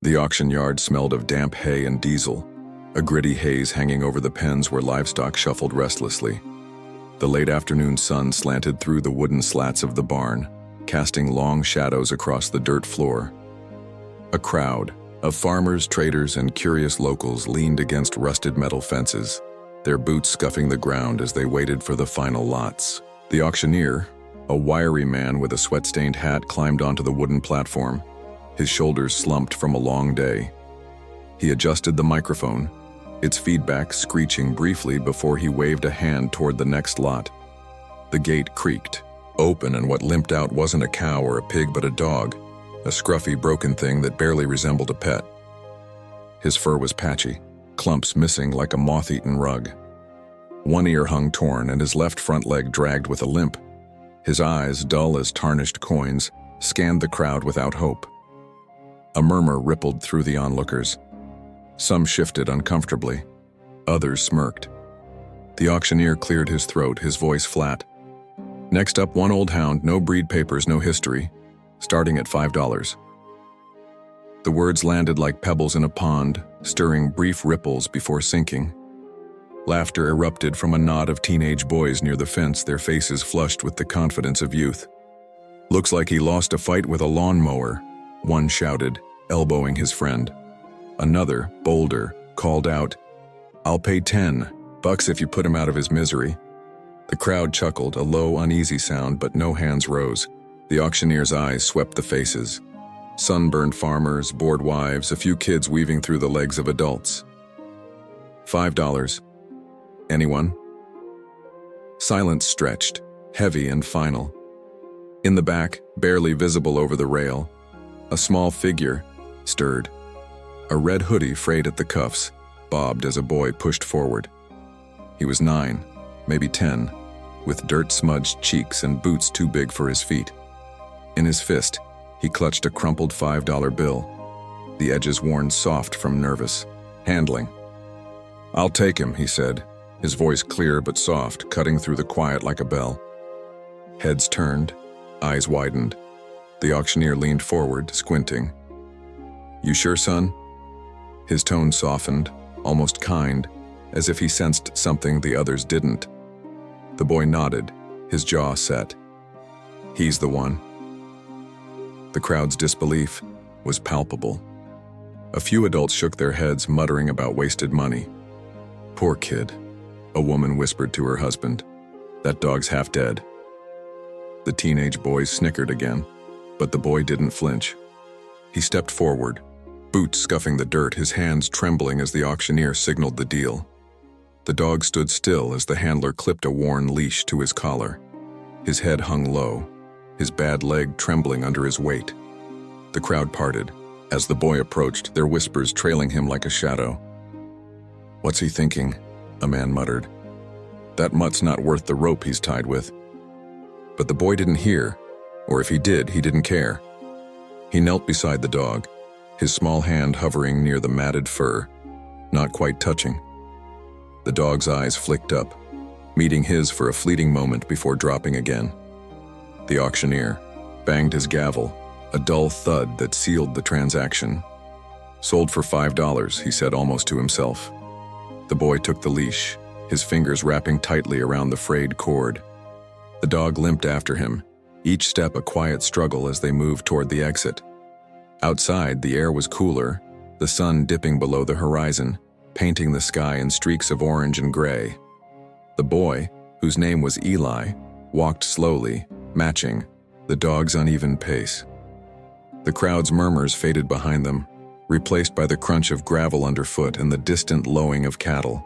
The auction yard smelled of damp hay and diesel, a gritty haze hanging over the pens where livestock shuffled restlessly. The late afternoon sun slanted through the wooden slats of the barn, casting long shadows across the dirt floor. A crowd of farmers, traders, and curious locals leaned against rusted metal fences, their boots scuffing the ground as they waited for the final lots. The auctioneer, a wiry man with a sweat-stained hat, climbed onto the wooden platform, his shoulders slumped from a long day. He adjusted the microphone, its feedback screeching briefly before he waved a hand toward the next lot. The gate creaked open, and what limped out wasn't a cow or a pig but a dog, a scruffy, broken thing that barely resembled a pet. His fur was patchy, clumps missing like a moth-eaten rug. One ear hung torn, and his left front leg dragged with a limp. His eyes, dull as tarnished coins, scanned the crowd without hope. A murmur rippled through the onlookers. Some shifted uncomfortably. Others smirked. The auctioneer cleared his throat, his voice flat. Next up, one old hound, no breed papers, no history, starting at $5. The words landed like pebbles in a pond, stirring brief ripples before sinking. Laughter erupted from a knot of teenage boys near the fence, their faces flushed with the confidence of youth. "Looks like he lost a fight with a lawnmower," one shouted, elbowing his friend. Another, bolder, called out, "I'll pay $10 if you put him out of his misery." The crowd chuckled, a low, uneasy sound, but no hands rose. The auctioneer's eyes swept the faces. Sunburned farmers, bored wives, a few kids weaving through the legs of adults. $5. Anyone? Silence stretched, heavy and final. In the back, barely visible over the rail, a small figure stirred. A red hoodie frayed at the cuffs, bobbed as a boy pushed forward. He was 9, maybe 10, with dirt-smudged cheeks and boots too big for his feet. In his fist, he clutched a crumpled $5 bill, the edges worn soft from nervous handling. "I'll take him," he said, his voice clear but soft, cutting through the quiet like a bell. Heads turned, eyes widened. The auctioneer leaned forward, squinting. "You sure, son?" His tone softened, almost kind, as if he sensed something the others didn't. The boy nodded, his jaw set. "He's the one." The crowd's disbelief was palpable. A few adults shook their heads, muttering about wasted money. "Poor kid," a woman whispered to her husband. "That dog's half dead." The teenage boys snickered again, but the boy didn't flinch. He stepped forward, boots scuffing the dirt, his hands trembling as the auctioneer signaled the deal. The dog stood still as the handler clipped a worn leash to his collar. His head hung low, his bad leg trembling under his weight. The crowd parted. As the boy approached, their whispers trailing him like a shadow. "What's he thinking?" a man muttered. "That mutt's not worth the rope he's tied with." But the boy didn't hear, or if he did, he didn't care. He knelt beside the dog, his small hand hovering near the matted fur, not quite touching. The dog's eyes flicked up, meeting his for a fleeting moment before dropping again. The auctioneer banged his gavel, a dull thud that sealed the transaction. "Sold for $5, he said almost to himself. The boy took the leash, his fingers wrapping tightly around the frayed cord. The dog limped after him, each step a quiet struggle as they moved toward the exit. Outside, the air was cooler, the sun dipping below the horizon, painting the sky in streaks of orange and gray. The boy, whose name was Eli, walked slowly, matching the dog's uneven pace. The crowd's murmurs faded behind them, replaced by the crunch of gravel underfoot and the distant lowing of cattle.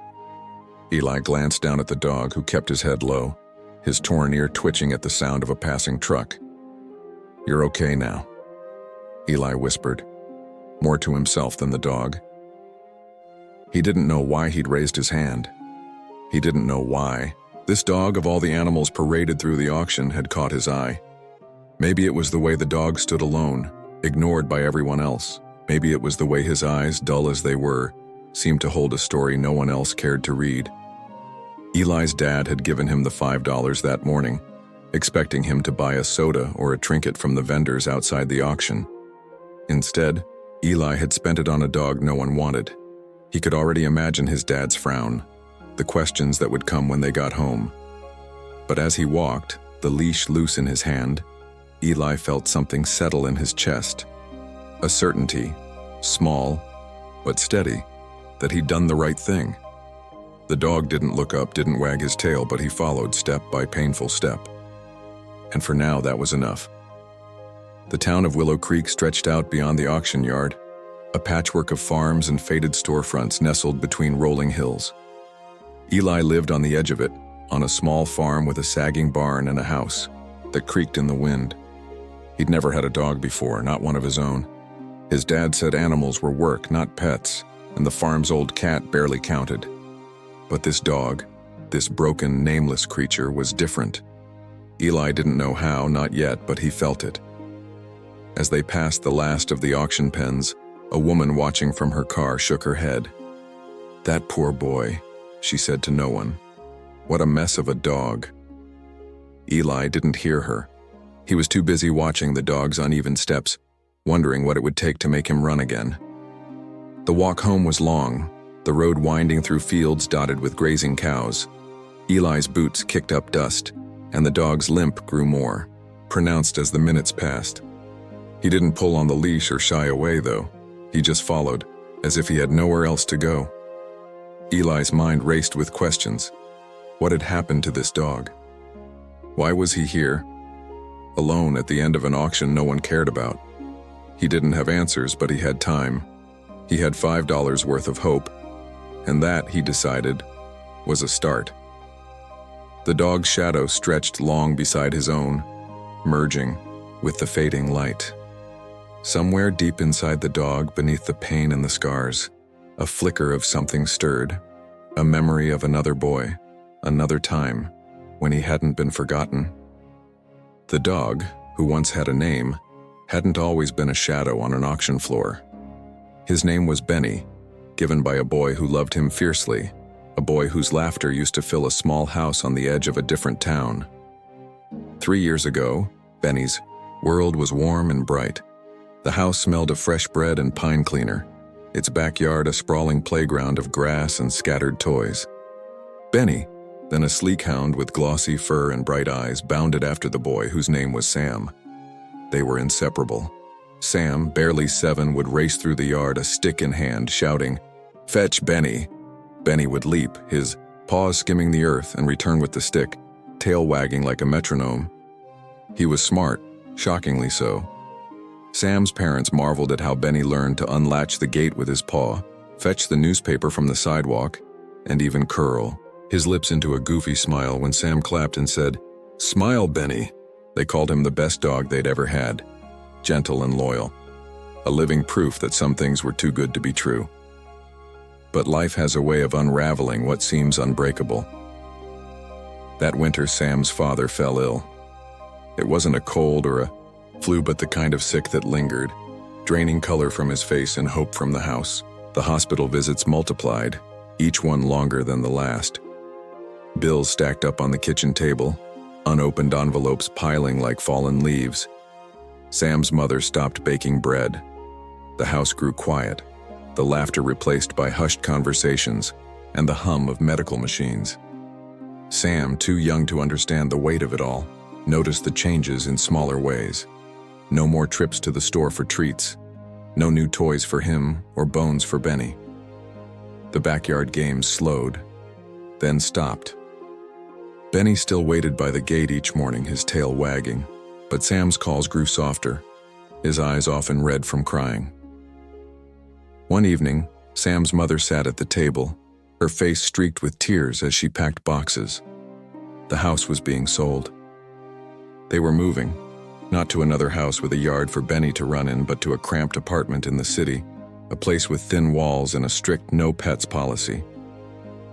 Eli glanced down at the dog, who kept his head low, his torn ear twitching at the sound of a passing truck. "You're okay now," Eli whispered, more to himself than the dog. He didn't know why he'd raised his hand. He didn't know why. This dog, of all the animals paraded through the auction, had caught his eye. Maybe it was the way the dog stood alone, ignored by everyone else. Maybe it was the way his eyes, dull as they were, seemed to hold a story no one else cared to read. Eli's dad had given him the $5 that morning, expecting him to buy a soda or a trinket from the vendors outside the auction. Instead, Eli had spent it on a dog no one wanted. He could already imagine his dad's frown, the questions that would come when they got home. But as he walked, the leash loose in his hand, Eli felt something settle in his chest. A certainty, small but steady, that he'd done the right thing. The dog didn't look up, didn't wag his tail, but he followed step by painful step. And for now, that was enough. The town of Willow Creek stretched out beyond the auction yard, a patchwork of farms and faded storefronts nestled between rolling hills. Eli lived on the edge of it, on a small farm with a sagging barn and a house that creaked in the wind. He'd never had a dog before, not one of his own. His dad said animals were work, not pets, and the farm's old cat barely counted. But this dog, this broken, nameless creature, was different. Eli didn't know how, not yet, but he felt it. As they passed the last of the auction pens, a woman watching from her car shook her head. "That poor boy," she said to no one. "What a mess of a dog." Eli didn't hear her. He was too busy watching the dog's uneven steps, wondering what it would take to make him run again. The walk home was long, the road winding through fields dotted with grazing cows. Eli's boots kicked up dust, and the dog's limp grew more pronounced as the minutes passed. He didn't pull on the leash or shy away, though. He just followed, as if he had nowhere else to go. Eli's mind raced with questions. What had happened to this dog? Why was he here, alone at the end of an auction no one cared about? He didn't have answers, but he had time. He had $5 worth of hope, and that, he decided, was a start. The dog's shadow stretched long beside his own, merging with the fading light. Somewhere deep inside the dog, beneath the pain and the scars, a flicker of something stirred, a memory of another boy, another time, when he hadn't been forgotten. The dog, who once had a name, hadn't always been a shadow on an auction floor. His name was Benny, given by a boy who loved him fiercely, a boy whose laughter used to fill a small house on the edge of a different town. 3 years ago, Benny's world was warm and bright. The house smelled of fresh bread and pine cleaner, its backyard a sprawling playground of grass and scattered toys. Benny, then a sleek hound with glossy fur and bright eyes, bounded after the boy whose name was Sam. They were inseparable. Sam, barely 7, would race through the yard, a stick in hand, shouting, "Fetch Benny!" Benny would leap, his paws skimming the earth, and return with the stick, tail wagging like a metronome. He was smart, shockingly so. Sam's parents marveled at how Benny learned to unlatch the gate with his paw, fetch the newspaper from the sidewalk, and even curl his lips into a goofy smile when Sam clapped and said, "Smile, Benny." They called him the best dog they'd ever had, gentle and loyal, a living proof that some things were too good to be true. But life has a way of unraveling what seems unbreakable. That winter, Sam's father fell ill. It wasn't a cold or a flu, but the kind of sick that lingered, draining color from his face and hope from the house. The hospital visits multiplied, each one longer than the last. Bills stacked up on the kitchen table, unopened envelopes piling like fallen leaves. Sam's mother stopped baking bread. The house grew quiet, the laughter replaced by hushed conversations and the hum of medical machines. Sam, too young to understand the weight of it all, noticed the changes in smaller ways. No more trips to the store for treats. No new toys for him or bones for Benny. The backyard games slowed, then stopped. Benny still waited by the gate each morning, his tail wagging, but Sam's calls grew softer, his eyes often red from crying. One evening, Sam's mother sat at the table, her face streaked with tears as she packed boxes. The house was being sold. They were moving. Not to another house with a yard for Benny to run in, but to a cramped apartment in the city, a place with thin walls and a strict no-pets policy.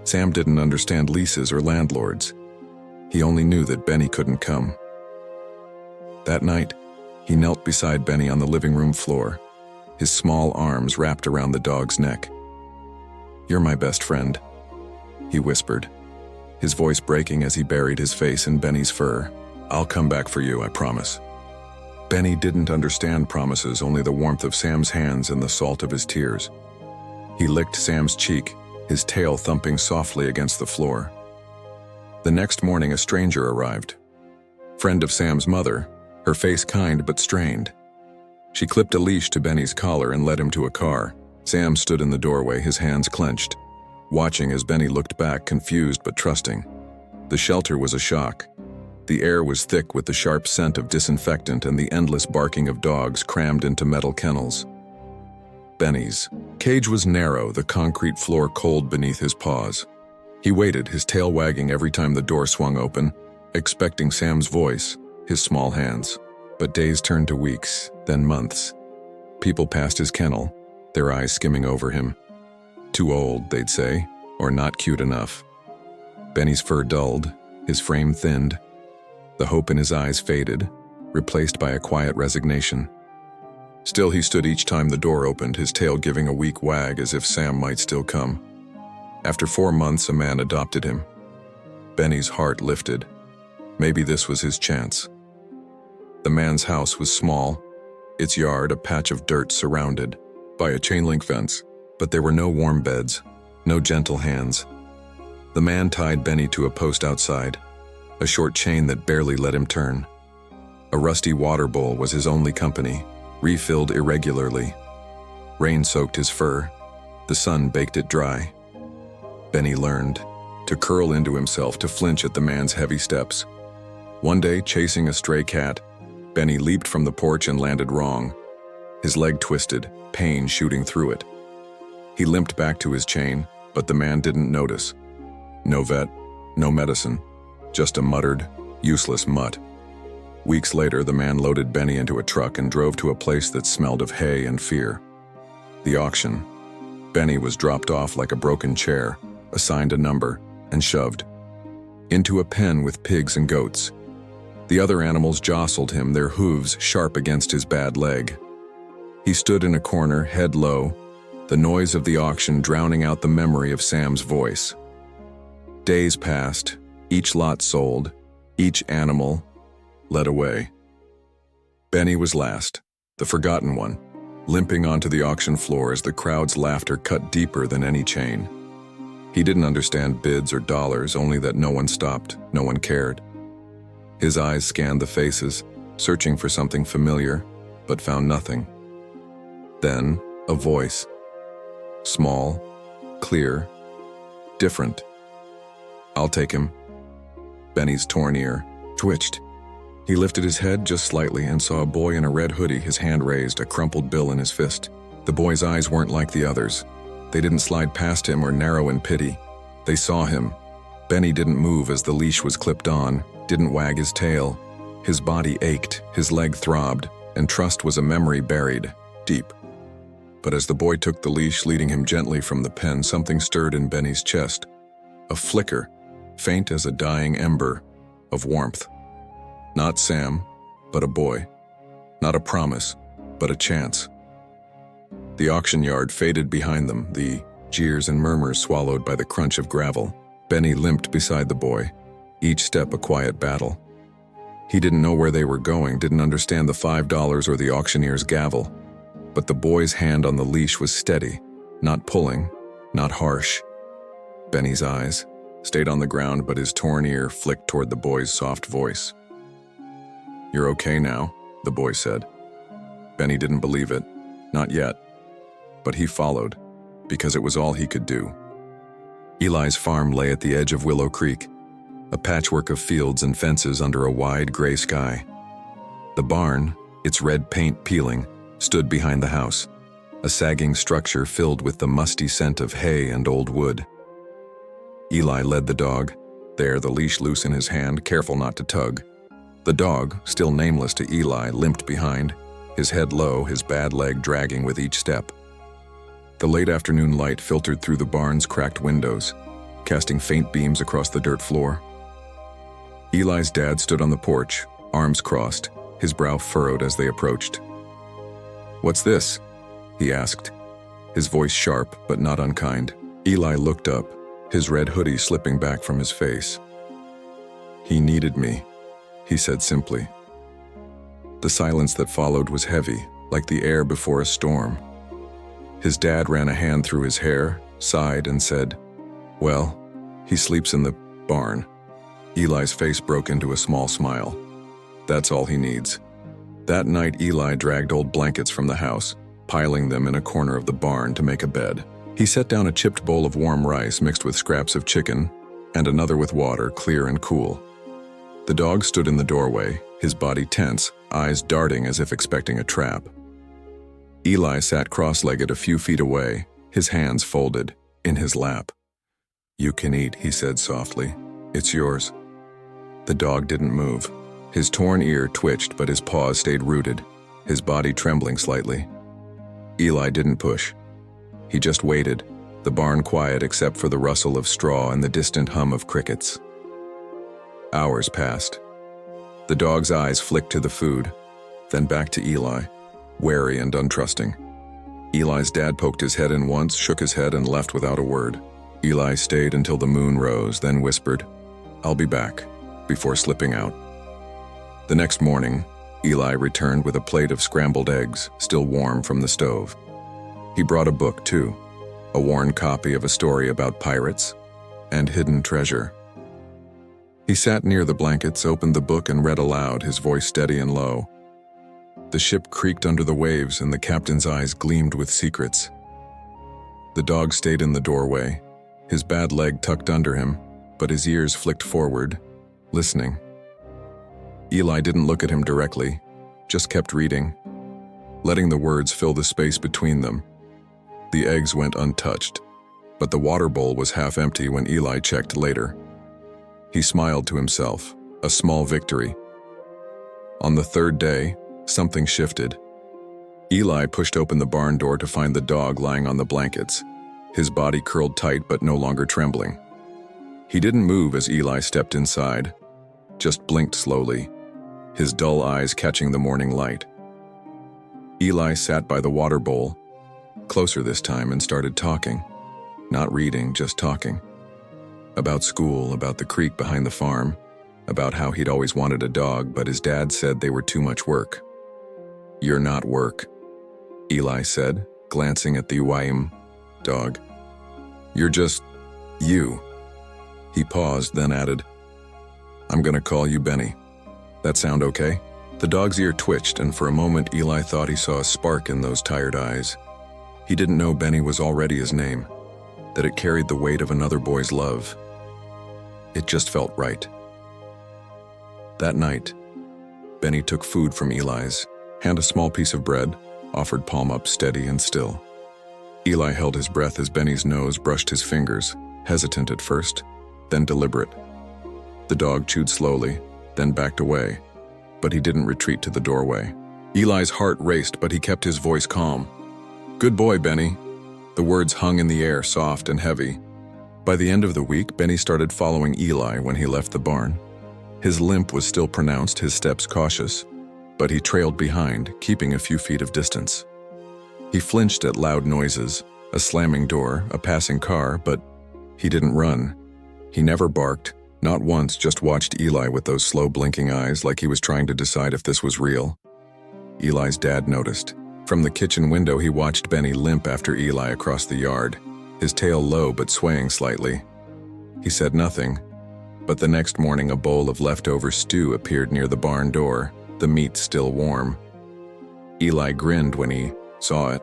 Sam didn't understand leases or landlords. He only knew that Benny couldn't come. That night, he knelt beside Benny on the living room floor, his small arms wrapped around the dog's neck. "You're my best friend," he whispered, his voice breaking as he buried his face in Benny's fur. "I'll come back for you, I promise." Benny didn't understand promises, only the warmth of Sam's hands and the salt of his tears. He licked Sam's cheek, his tail thumping softly against the floor. The next morning, a stranger arrived. Friend of Sam's mother, her face kind but strained. She clipped a leash to Benny's collar and led him to a car. Sam stood in the doorway, his hands clenched, watching as Benny looked back, confused but trusting. The shelter was a shock. The air was thick with the sharp scent of disinfectant and the endless barking of dogs crammed into metal kennels. Benny's cage was narrow, the concrete floor cold beneath his paws. He waited, his tail wagging every time the door swung open, expecting Sam's voice, his small hands. But days turned to weeks, then months. People passed his kennel, their eyes skimming over him. Too old, they'd say, or not cute enough. Benny's fur dulled, his frame thinned. The hope in his eyes faded, replaced by a quiet resignation. Still he stood each time the door opened, his tail giving a weak wag as if Sam might still come. After 4 months, a man adopted him. Benny's heart lifted. Maybe this was his chance. The man's house was small, its yard a patch of dirt surrounded by a chain-link fence, but there were no warm beds, no gentle hands. The man tied Benny to a post outside, a short chain that barely let him turn. A rusty water bowl was his only company, refilled irregularly. Rain soaked his fur, the sun baked it dry. Benny learned to curl into himself, to flinch at the man's heavy steps. One day, chasing a stray cat, Benny leaped from the porch and landed wrong. His leg twisted, pain shooting through it. He limped back to his chain, but the man didn't notice. No vet, no medicine, just a muttered, useless mutt. Weeks later, the man loaded Benny into a truck and drove to a place that smelled of hay and fear. The auction. Benny was dropped off like a broken chair, assigned a number, and shoved into a pen with pigs and goats. The other animals jostled him, their hooves sharp against his bad leg. He stood in a corner, head low, the noise of the auction drowning out the memory of Sam's voice. Days passed, each lot sold, each animal led away. Benny was last, the forgotten one, limping onto the auction floor as the crowd's laughter cut deeper than any chain. He didn't understand bids or dollars, only that no one stopped, no one cared. His eyes scanned the faces, searching for something familiar, but found nothing. Then, a voice. Small, clear, different. "I'll take him." Benny's torn ear twitched. He lifted his head just slightly and saw a boy in a red hoodie, his hand raised, a crumpled bill in his fist. The boy's eyes weren't like the others. They didn't slide past him or narrow in pity. They saw him. Benny didn't move as the leash was clipped on, didn't wag his tail. His body ached, his leg throbbed, and trust was a memory buried deep. But as the boy took the leash, leading him gently from the pen, something stirred in Benny's chest. A flicker, faint as a dying ember, of warmth. Not Sam, but a boy. Not a promise, but a chance. The auction yard faded behind them, the jeers and murmurs swallowed by the crunch of gravel. Benny limped beside the boy, each step a quiet battle. He didn't know where they were going, didn't understand the $5 or the auctioneer's gavel. But the boy's hand on the leash was steady, not pulling, not harsh. Benny's eyes stayed on the ground, but his torn ear flicked toward the boy's soft voice. "You're okay now," the boy said. Benny didn't believe it, not yet. But he followed, because it was all he could do. Eli's farm lay at the edge of Willow Creek, a patchwork of fields and fences under a wide gray sky. The barn, its red paint peeling, stood behind the house, a sagging structure filled with the musty scent of hay and old wood. Eli led the dog, there the leash loose in his hand, careful not to tug. The dog, still nameless to Eli, limped behind, his head low, his bad leg dragging with each step. The late afternoon light filtered through the barn's cracked windows, casting faint beams across the dirt floor. Eli's dad stood on the porch, arms crossed, his brow furrowed as they approached. "What's this?" he asked, his voice sharp but not unkind. Eli looked up, his red hoodie slipping back from his face. "He needed me," he said simply. The silence that followed was heavy, like the air before a storm. His dad ran a hand through his hair, sighed, and said, "Well, he sleeps in the barn." Eli's face broke into a small smile. That's all he needs. That night, Eli dragged old blankets from the house, piling them in a corner of the barn to make a bed. He set down a chipped bowl of warm rice mixed with scraps of chicken, and another with water, clear and cool. The dog stood in the doorway, his body tense, eyes darting as if expecting a trap. Eli sat cross-legged a few feet away, his hands folded, in his lap. "You can eat," he said softly. "It's yours." The dog didn't move. His torn ear twitched, but his paws stayed rooted, his body trembling slightly. Eli didn't push. He just waited, the barn quiet except for the rustle of straw and the distant hum of crickets. Hours passed. The dog's eyes flicked to the food, then back to Eli, wary and untrusting. Eli's dad poked his head in once, shook his head, and left without a word. Eli stayed until the moon rose, then whispered, "I'll be back," before slipping out. The next morning, Eli returned with a plate of scrambled eggs, still warm from the stove. He brought a book, too, a worn copy of a story about pirates and hidden treasure. He sat near the blankets, opened the book, and read aloud, his voice steady and low. The ship creaked under the waves, and the captain's eyes gleamed with secrets. The dog stayed in the doorway, his bad leg tucked under him, but his ears flicked forward, listening. Eli didn't look at him directly, just kept reading, letting the words fill the space between them. The eggs went untouched, but the water bowl was half empty when Eli checked later. He smiled to himself, a small victory. On the third day, something shifted. Eli pushed open the barn door to find the dog lying on the blankets, his body curled tight but no longer trembling. He didn't move as Eli stepped inside, just blinked slowly, his dull eyes catching the morning light. Eli sat by the water bowl, closer this time, and started talking. Not reading, just talking. About school, about the creek behind the farm, about how he'd always wanted a dog, but his dad said they were too much work. "You're not work," Eli said, glancing at the dog. "You're just you." He paused, then added, "I'm gonna call you Benny. That sound okay?" The dog's ear twitched, and for a moment Eli thought he saw a spark in those tired eyes. He didn't know Benny was already his name, that it carried the weight of another boy's love. It just felt right. That night, Benny took food from Eli's, hand a small piece of bread, offered palm up steady and still. Eli held his breath as Benny's nose brushed his fingers, hesitant at first, then deliberate. The dog chewed slowly, then backed away, but he didn't retreat to the doorway. Eli's heart raced, but he kept his voice calm. "Good boy, Benny." The words hung in the air, soft and heavy. By the end of the week, Benny started following Eli when he left the barn. His limp was still pronounced, his steps cautious, but he trailed behind, keeping a few feet of distance. He flinched at loud noises, a slamming door, a passing car, but he didn't run. He never barked, not once, just watched Eli with those slow blinking eyes like he was trying to decide if this was real. Eli's dad noticed. From the kitchen window, he watched Benny limp after Eli across the yard, his tail low but swaying slightly. He said nothing, but the next morning a bowl of leftover stew appeared near the barn door, the meat still warm. Eli grinned when he saw it,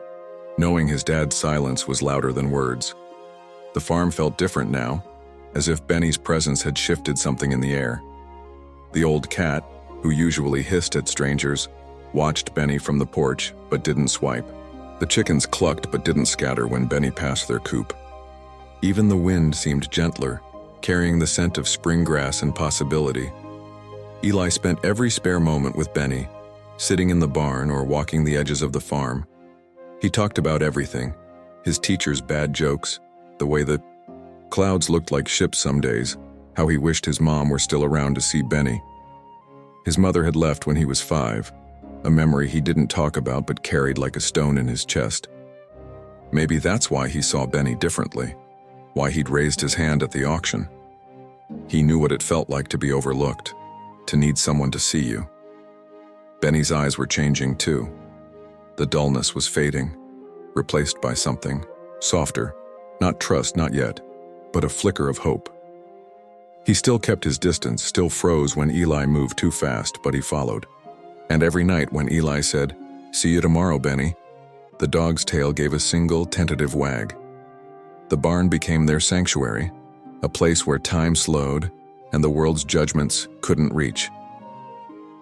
knowing his dad's silence was louder than words. The farm felt different now, as if Benny's presence had shifted something in the air. The old cat, who usually hissed at strangers, watched Benny from the porch but didn't swipe. The chickens clucked but didn't scatter when Benny passed their coop. Even the wind seemed gentler, carrying the scent of spring grass and possibility. Eli spent every spare moment with Benny, sitting in the barn or walking the edges of the farm. He talked about everything, his teacher's bad jokes, the way the clouds looked like ships some days, how he wished his mom were still around to see Benny. His mother had left when he was 5, a memory he didn't talk about but carried like a stone in his chest. Maybe that's why he saw Benny differently, why he'd raised his hand at the auction. He knew what it felt like to be overlooked, to need someone to see you. Benny's eyes were changing too. The dullness was fading, replaced by something softer, not trust, not yet, but a flicker of hope. He still kept his distance, still froze when Eli moved too fast, but he followed. And every night when Eli said, "See you tomorrow, Benny," the dog's tail gave a single tentative wag. The barn became their sanctuary, a place where time slowed and the world's judgments couldn't reach.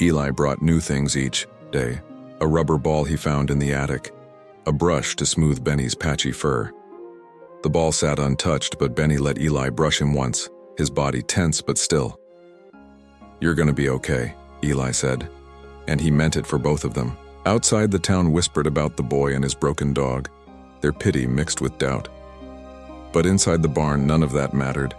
Eli brought new things each day, a rubber ball he found in the attic, a brush to smooth Benny's patchy fur. The ball sat untouched, but Benny let Eli brush him once, his body tense but still. "You're gonna be okay," Eli said, and he meant it for both of them. Outside, the town whispered about the boy and his broken dog, their pity mixed with doubt. But inside the barn, none of that mattered.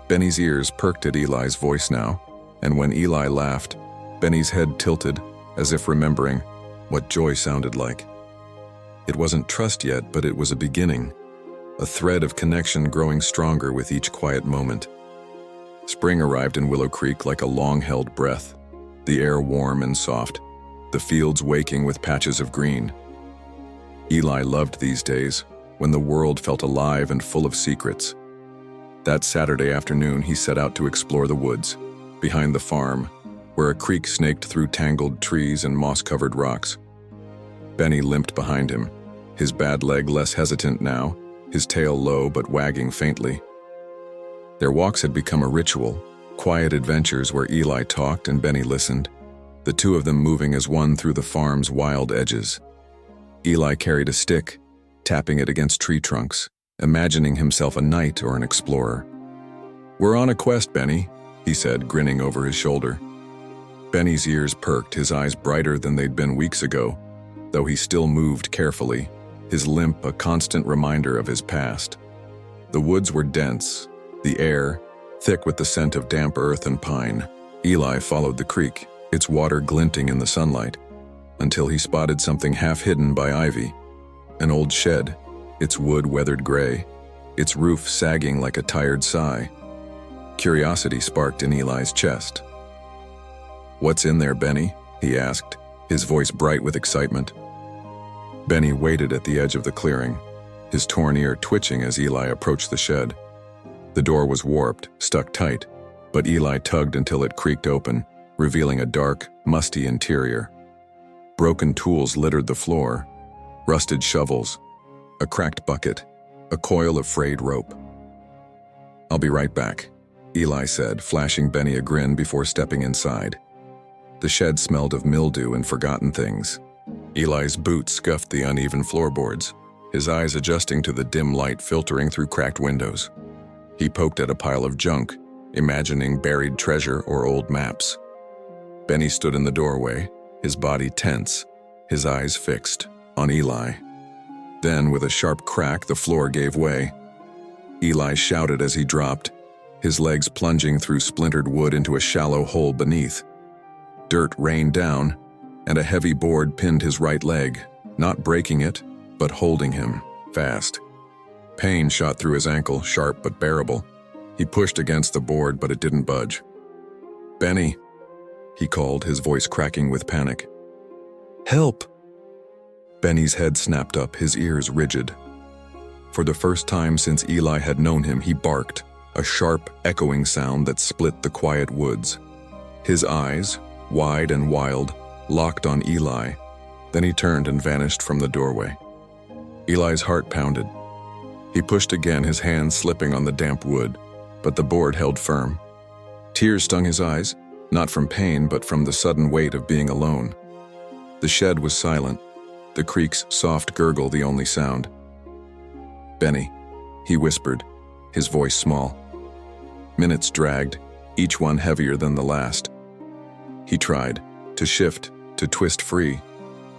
Benny's ears perked at Eli's voice now, and when Eli laughed, Benny's head tilted, as if remembering what joy sounded like. It wasn't trust yet, but it was a beginning, a thread of connection growing stronger with each quiet moment. Spring arrived in Willow Creek like a long-held breath, the air warm and soft, the fields waking with patches of green. Eli loved these days, when the world felt alive and full of secrets. That Saturday afternoon, he set out to explore the woods, behind the farm, where a creek snaked through tangled trees and moss-covered rocks. Benny limped behind him, his bad leg less hesitant now, his tail low but wagging faintly. Their walks had become a ritual, quiet adventures where Eli talked and Benny listened, the two of them moving as one through the farm's wild edges. Eli carried a stick, tapping it against tree trunks, imagining himself a knight or an explorer. "We're on a quest, Benny," he said, grinning over his shoulder. Benny's ears perked, his eyes brighter than they'd been weeks ago, though he still moved carefully, his limp a constant reminder of his past. The woods were dense, the air thick with the scent of damp earth and pine. Eli followed the creek, its water glinting in the sunlight, until he spotted something half hidden by ivy. An old shed, its wood weathered gray, its roof sagging like a tired sigh. Curiosity sparked in Eli's chest. "What's in there, Benny?" he asked, his voice bright with excitement. Benny waited at the edge of the clearing, his torn ear twitching as Eli approached the shed. The door was warped, stuck tight, but Eli tugged until it creaked open, revealing a dark, musty interior. Broken tools littered the floor, rusted shovels, a cracked bucket, a coil of frayed rope. "I'll be right back," Eli said, flashing Benny a grin before stepping inside. The shed smelled of mildew and forgotten things. Eli's boots scuffed the uneven floorboards, his eyes adjusting to the dim light filtering through cracked windows. He poked at a pile of junk, imagining buried treasure or old maps. Benny stood in the doorway, his body tense, his eyes fixed on Eli. Then, with a sharp crack, the floor gave way. Eli shouted as he dropped, his legs plunging through splintered wood into a shallow hole beneath. Dirt rained down, and a heavy board pinned his right leg, not breaking it, but holding him fast. Pain shot through his ankle, sharp but bearable. He pushed against the board, but it didn't budge. "Benny," he called, his voice cracking with panic. "Help!" Benny's head snapped up, his ears rigid. For the first time since Eli had known him, he barked, a sharp, echoing sound that split the quiet woods. His eyes, wide and wild, locked on Eli. Then he turned and vanished from the doorway. Eli's heart pounded. He pushed again, his hands slipping on the damp wood, but the board held firm. Tears stung his eyes, not from pain, but from the sudden weight of being alone. The shed was silent, the creek's soft gurgle the only sound. "Benny," he whispered, his voice small. Minutes dragged, each one heavier than the last. He tried to shift, to twist free,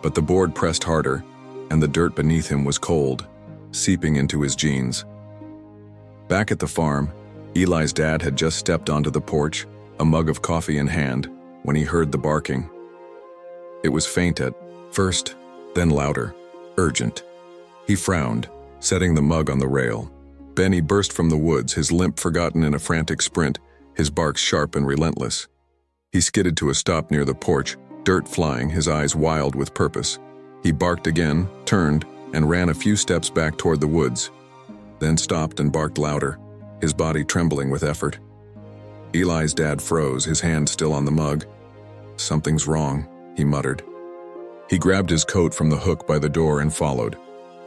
but the board pressed harder, and the dirt beneath him was cold, seeping into his jeans. Back at the farm, Eli's dad had just stepped onto the porch, a mug of coffee in hand, when he heard the barking. It was faint at first, then louder, urgent. He frowned, setting the mug on the rail. Benny burst from the woods, his limp forgotten in a frantic sprint, his barks sharp and relentless. He skidded to a stop near the porch, dirt flying, his eyes wild with purpose. He barked again, turned, and ran a few steps back toward the woods, then stopped and barked louder, his body trembling with effort. Eli's dad froze, his hand still on the mug. "Something's wrong," he muttered. He grabbed his coat from the hook by the door and followed,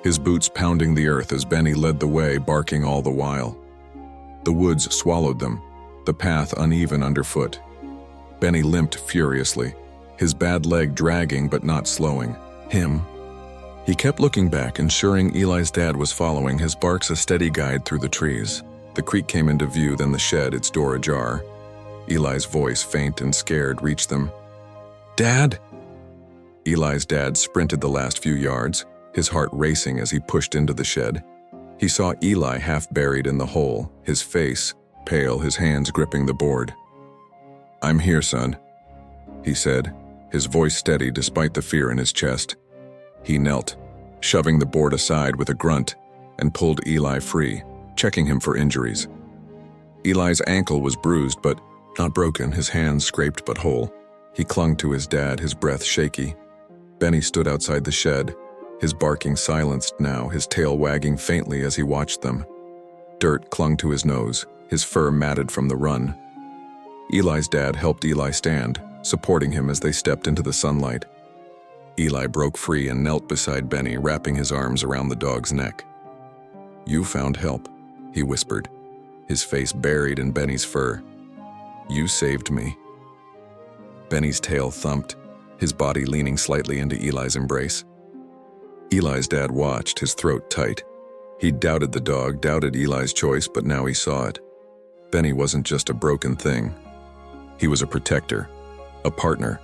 his boots pounding the earth as Benny led the way, barking all the while. The woods swallowed them, the path uneven underfoot. Benny limped furiously, his bad leg dragging but not slowing. Him. He kept looking back, ensuring Eli's dad was following, his barks a steady guide through the trees. The creek came into view, then the shed, its door ajar. Eli's voice, faint and scared, reached them. "Dad!" Eli's dad sprinted the last few yards, his heart racing as he pushed into the shed. He saw Eli half buried in the hole, his face pale, his hands gripping the board. "I'm here, son," he said, his voice steady despite the fear in his chest. He knelt, shoving the board aside with a grunt, and pulled Eli free, checking him for injuries. Eli's ankle was bruised but not broken, his hands scraped but whole. He clung to his dad, his breath shaky. Benny stood outside the shed, his barking silenced now, his tail wagging faintly as he watched them. Dirt clung to his nose, his fur matted from the run. Eli's dad helped Eli stand, supporting him as they stepped into the sunlight. Eli broke free and knelt beside Benny, wrapping his arms around the dog's neck. "You found help," he whispered, his face buried in Benny's fur. "You saved me." Benny's tail thumped, his body leaning slightly into Eli's embrace. Eli's dad watched, his throat tight. He doubted the dog, doubted Eli's choice, but now he saw it. Benny wasn't just a broken thing. He was a protector, a partner.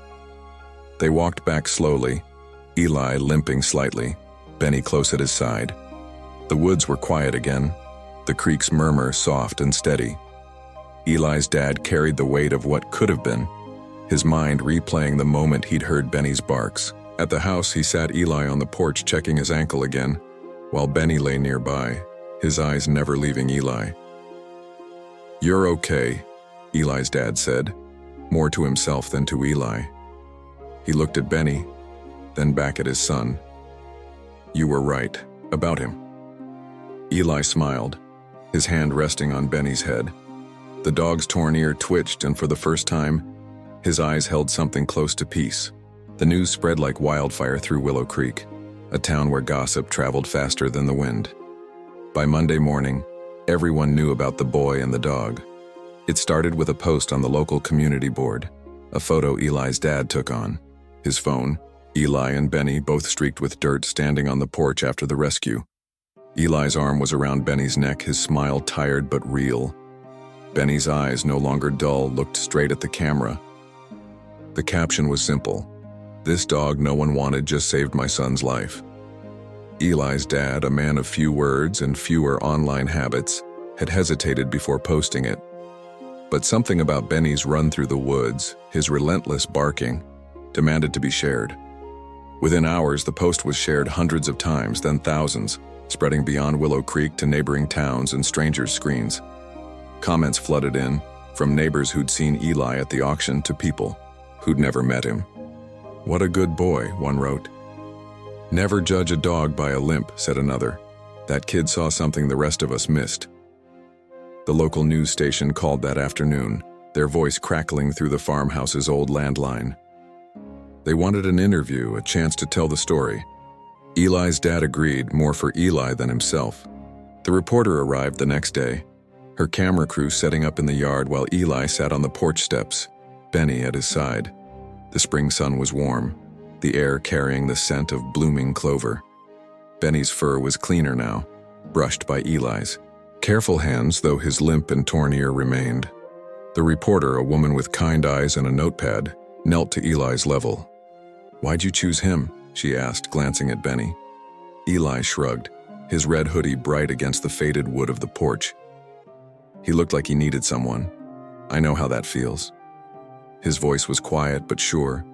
They walked back slowly, Eli limping slightly, Benny close at his side. The woods were quiet again, the creek's murmur soft and steady. Eli's dad carried the weight of what could have been, his mind replaying the moment he'd heard Benny's barks. At the house, he sat Eli on the porch checking his ankle again, while Benny lay nearby, his eyes never leaving Eli. "You're okay," Eli's dad said, more to himself than to Eli. He looked at Benny, then back at his son. "You were right about him." Eli smiled, his hand resting on Benny's head. The dog's torn ear twitched, and for the first time, his eyes held something close to peace. The news spread like wildfire through Willow Creek, a town where gossip traveled faster than the wind. By Monday morning, everyone knew about the boy and the dog. It started with a post on the local community board, a photo Eli's dad took on. His phone, Eli and Benny both streaked with dirt standing on the porch after the rescue. Eli's arm was around Benny's neck, his smile tired but real. Benny's eyes, no longer dull, looked straight at the camera. The caption was simple: "This dog no one wanted just saved my son's life." Eli's dad, a man of few words and fewer online habits, had hesitated before posting it. But something about Benny's run through the woods, his relentless barking, demanded to be shared. Within hours, the post was shared hundreds of times, then thousands, spreading beyond Willow Creek to neighboring towns and strangers' screens. Comments flooded in, from neighbors who'd seen Eli at the auction to people who'd never met him. "What a good boy," one wrote. "Never judge a dog by a limp," said another. "That kid saw something the rest of us missed." The local news station called that afternoon, their voice crackling through the farmhouse's old landline. They wanted an interview, a chance to tell the story. Eli's dad agreed, more for Eli than himself. The reporter arrived the next day, her camera crew setting up in the yard while Eli sat on the porch steps, Benny at his side. The spring sun was warm, the air carrying the scent of blooming clover. Benny's fur was cleaner now, brushed by Eli's. Careful hands, though his limp and torn ear remained. The reporter, a woman with kind eyes and a notepad, knelt to Eli's level. "Why'd you choose him?" she asked, glancing at Benny. Eli shrugged, his red hoodie bright against the faded wood of the porch. "He looked like he needed someone. I know how that feels." His voice was quiet but sure,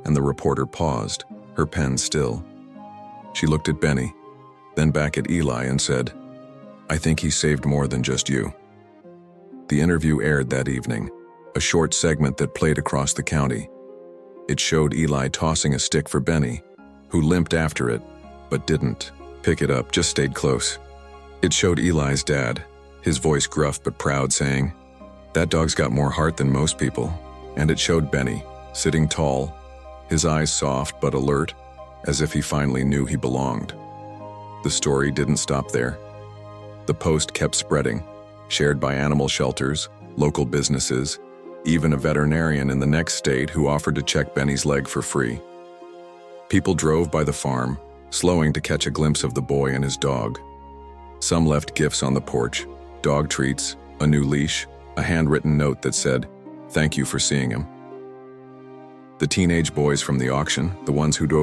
and the reporter paused, her pen still. She looked at Benny, then back at Eli and said, "I think he saved more than just you." The interview aired that evening, a short segment that played across the county. It showed Eli tossing a stick for Benny, who limped after it, but didn't pick it up, just stayed close. It showed Eli's dad, his voice gruff but proud, saying, "That dog's got more heart than most people." And it showed Benny, sitting tall, his eyes soft but alert, as if he finally knew he belonged. The story didn't stop there. The post kept spreading, shared by animal shelters, local businesses, even a veterinarian in the next state who offered to check Benny's leg for free. People drove by the farm, slowing to catch a glimpse of the boy and his dog. Some left gifts on the porch, dog treats, a new leash, a handwritten note that said, "Thank you for seeing him." The teenage boys from the auction, the ones who'd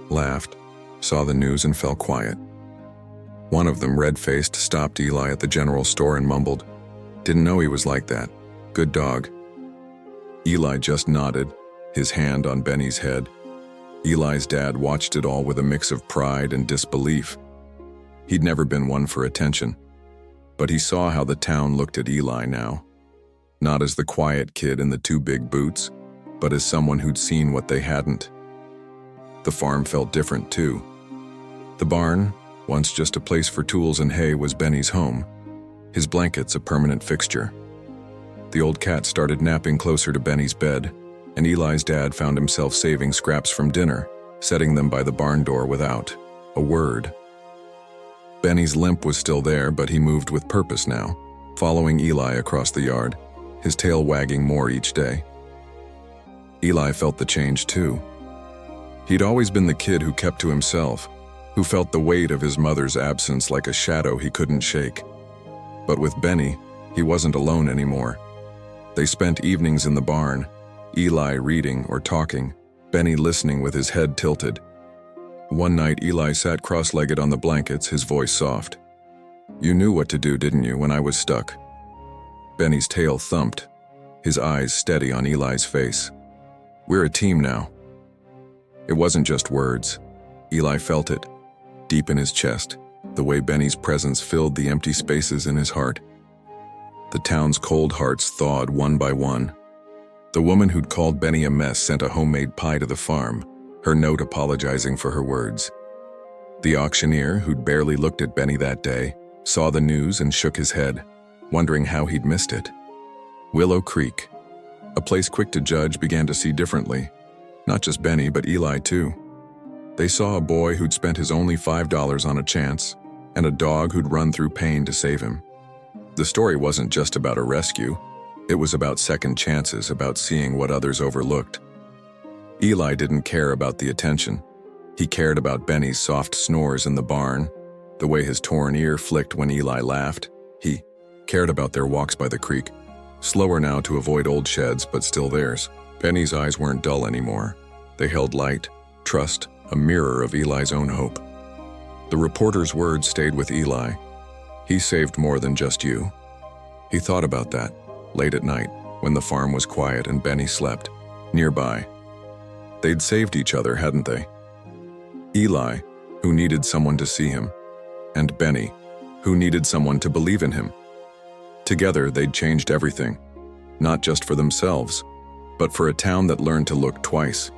laughed, saw the news and fell quiet. One of them, red-faced, stopped Eli at the general store and mumbled, "Didn't know he was like that. Good dog." Eli just nodded, his hand on Benny's head. Eli's dad watched it all with a mix of pride and disbelief. He'd never been one for attention, but he saw how the town looked at Eli now. Not as the quiet kid in the two big boots, but as someone who'd seen what they hadn't. The farm felt different too. The barn, once just a place for tools and hay, was Benny's home, his blankets a permanent fixture. The old cat started napping closer to Benny's bed, and Eli's dad found himself saving scraps from dinner, setting them by the barn door without a word. Benny's limp was still there, but he moved with purpose now, following Eli across the yard, his tail wagging more each day. Eli felt the change too. He'd always been the kid who kept to himself, who felt the weight of his mother's absence like a shadow he couldn't shake. But with Benny, he wasn't alone anymore. They spent evenings in the barn, Eli reading or talking, Benny listening with his head tilted. One night, Eli sat cross-legged on the blankets, his voice soft. "You knew what to do, didn't you, when I was stuck?" Benny's tail thumped, his eyes steady on Eli's face. "We're a team now." It wasn't just words. Eli felt it, deep in his chest, the way Benny's presence filled the empty spaces in his heart. The town's cold hearts thawed one by one. The woman who'd called Benny a mess sent a homemade pie to the farm, her note apologizing for her words. The auctioneer, who'd barely looked at Benny that day, saw the news and shook his head, wondering how he'd missed it. Willow Creek, a place quick to judge, began to see differently. Not just Benny, but Eli too. They saw a boy who'd spent his only $5 on a chance, and a dog who'd run through pain to save him. The story wasn't just about a rescue. It was about second chances, about seeing what others overlooked. Eli didn't care about the attention. He cared about Benny's soft snores in the barn, the way his torn ear flicked when Eli laughed. He cared about their walks by the creek, slower now to avoid old sheds, but still theirs. Benny's eyes weren't dull anymore. They held light, trust, a mirror of Eli's own hope. The reporter's words stayed with Eli. "He saved more than just you." He thought about that, late at night, when the farm was quiet and Benny slept, nearby. They'd saved each other, hadn't they? Eli, who needed someone to see him, and Benny, who needed someone to believe in him. Together, they'd changed everything, not just for themselves, but for a town that learned to look twice.